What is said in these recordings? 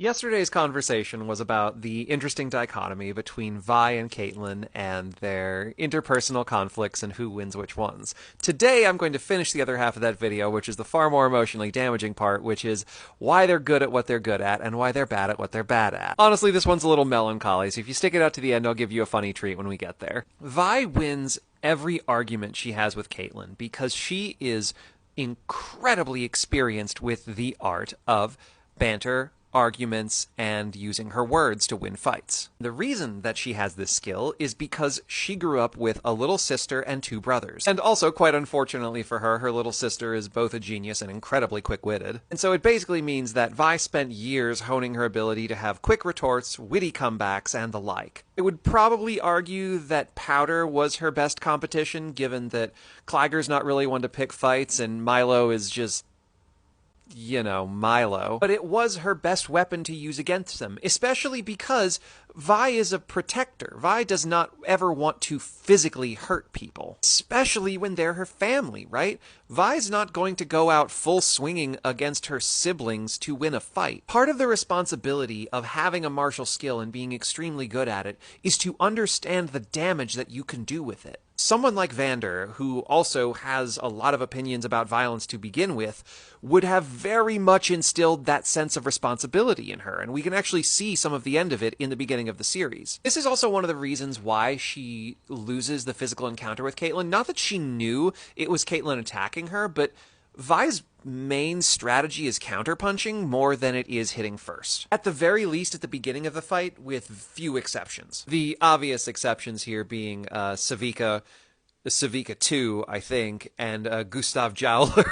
Yesterday's conversation was about the interesting dichotomy between Vi and Caitlyn and their interpersonal conflicts and who wins which ones. Today, I'm going to finish the other half of that video, which is the far more emotionally damaging part, which is why they're good at what they're good at and why they're bad at what they're bad at. Honestly, this one's a little melancholy, so if you stick it out to the end, I'll give you a funny treat when we get there. Vi wins every argument she has with Caitlyn because she is incredibly experienced with the art of banter, arguments, and using her words to win fights. The reason that she has this skill is because she grew up with a little sister and two brothers. And also, quite unfortunately for her, her little sister is both a genius and incredibly quick-witted. And so it basically means that Vi spent years honing her ability to have quick retorts, witty comebacks, and the like. I would probably argue that Powder was her best competition, given that Clagger's not really one to pick fights, and Milo is just Milo. But it was her best weapon to use against them, especially because Vi is a protector. Vi does not ever want to physically hurt people, especially when they're her family, right? Vi's not going to go out full swinging against her siblings to win a fight. Part of the responsibility of having a martial skill and being extremely good at it is to understand the damage that you can do with it. Someone like Vander, who also has a lot of opinions about violence to begin with, would have very much instilled that sense of responsibility in her, and we can actually see some of the end of it in the beginning of the series. This is also one of the reasons why she loses the physical encounter with Caitlyn. Not that she knew it was Caitlyn attacking her, but Vi's main strategy is counterpunching more than it is hitting first. At the very least at the beginning of the fight, with few exceptions. The obvious exceptions here being Savika 2, I think, and Gustav Jowler.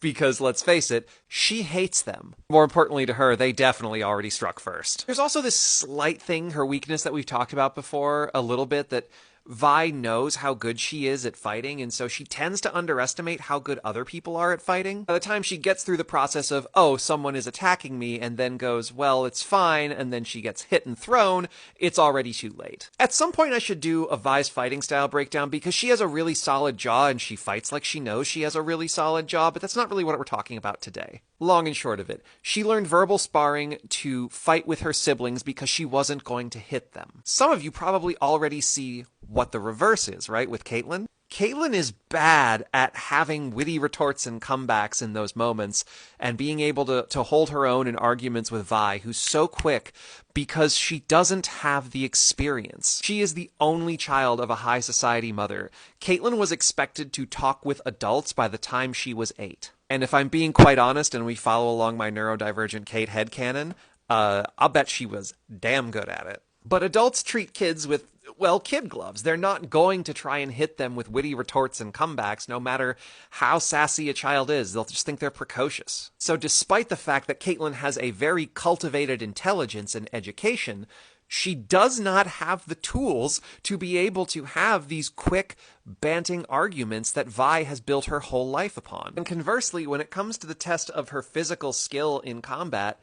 Because, let's face it, she hates them. More importantly to her, they definitely already struck first. There's also this slight thing, her weakness that we've talked about before a little bit, that Vi knows how good she is at fighting, and so she tends to underestimate how good other people are at fighting. By the time she gets through the process of, oh, someone is attacking me, and then goes, well, it's fine, and then she gets hit and thrown, it's already too late. At some point I should do a Vi's fighting style breakdown, because she has a really solid jaw, and she fights like she knows she has a really solid jaw, but that's not really what we're talking about today. Long and short of it, she learned verbal sparring to fight with her siblings because she wasn't going to hit them. Some of you probably already see what the reverse is, right, with Caitlyn? Caitlyn is bad at having witty retorts and comebacks in those moments and being able to hold her own in arguments with Vi, who's so quick because she doesn't have the experience. She is the only child of a high society mother. Caitlyn was expected to talk with adults by the time she was 8. And if I'm being quite honest and we follow along my neurodivergent Kate headcanon, I'll bet she was damn good at it. But adults treat kids with, well, kid gloves. They're not going to try and hit them with witty retorts and comebacks, no matter how sassy a child is. They'll just think they're precocious. So despite the fact that Caitlyn has a very cultivated intelligence and education, she does not have the tools to be able to have these quick, banting arguments that Vi has built her whole life upon. And conversely, when it comes to the test of her physical skill in combat,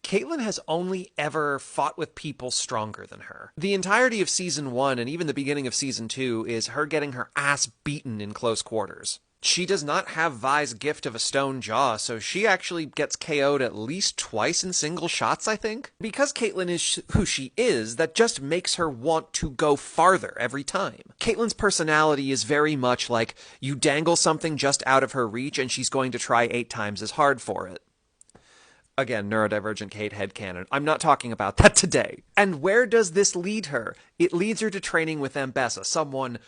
Caitlyn has only ever fought with people stronger than her. The entirety of Season 1 and even the beginning of Season 2 is her getting her ass beaten in close quarters. She does not have Vi's gift of a stone jaw, so she actually gets KO'd at least twice in single shots, I think. Because Caitlyn is who she is, that just makes her want to go farther every time. Caitlyn's personality is very much like you dangle something just out of her reach and she's going to try 8 times as hard for it. Again, neurodivergent Kate headcanon. I'm not talking about that today. And where does this lead her? It leads her to training with Ambessa, someone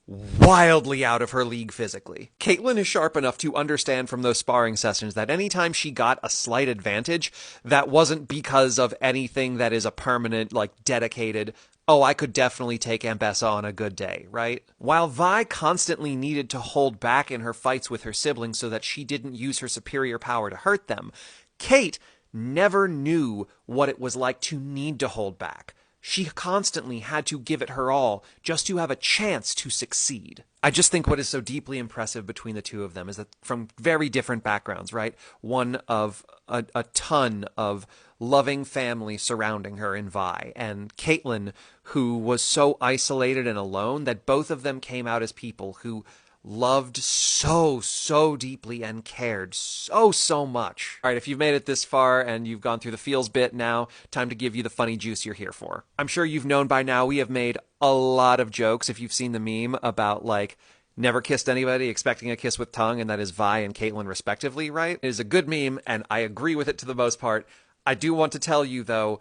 wildly out of her league physically. Caitlyn is sharp enough to understand from those sparring sessions that anytime she got a slight advantage, that wasn't because of anything that is a permanent, dedicated, oh, I could definitely take Ambessa on a good day, right? While Vi constantly needed to hold back in her fights with her siblings so that she didn't use her superior power to hurt them, Kate never knew what it was like to need to hold back. She constantly had to give it her all just to have a chance to succeed. I just think what is so deeply impressive between the two of them is that from very different backgrounds, right? One of a ton of loving family surrounding her in Vi, and Caitlyn, who was so isolated and alone that both of them came out as people who loved so deeply and cared so much. All right, if you've made it this far and you've gone through the feels bit now, time to give you the funny juice you're here for. I'm sure you've known by now we have made a lot of jokes, if you've seen the meme, about like never kissed anybody expecting a kiss with tongue, and that is Vi and Caitlyn respectively, right? It is a good meme, and I agree with it to the most part. I do want to tell you, though,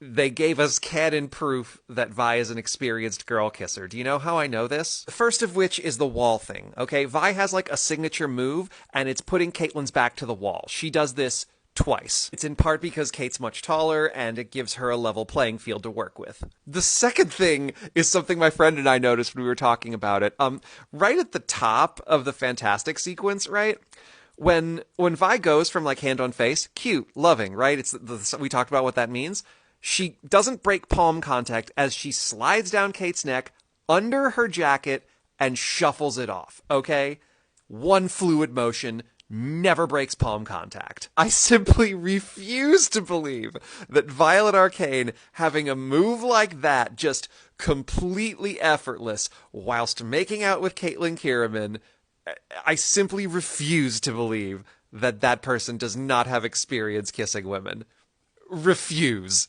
they gave us canon proof that Vi is an experienced girl kisser. Do you know how I know this? The first of which is the wall thing, okay? Vi has like a signature move, and it's putting Caitlyn's back to the wall. She does this twice. It's in part because Kate's much taller, and it gives her a level playing field to work with. The second thing is something my friend and I noticed when we were talking about it. Right at the top of the Fantastic sequence, right? When Vi goes from like hand on face, cute, loving, right? We talked about what that means. She doesn't break palm contact as she slides down Kate's neck under her jacket and shuffles it off, okay? One fluid motion, never breaks palm contact. I simply refuse to believe that Violet Arcane having a move like that, just completely effortless, whilst making out with Caitlyn Kierman, I simply refuse to believe that that person does not have experience kissing women. Refuse.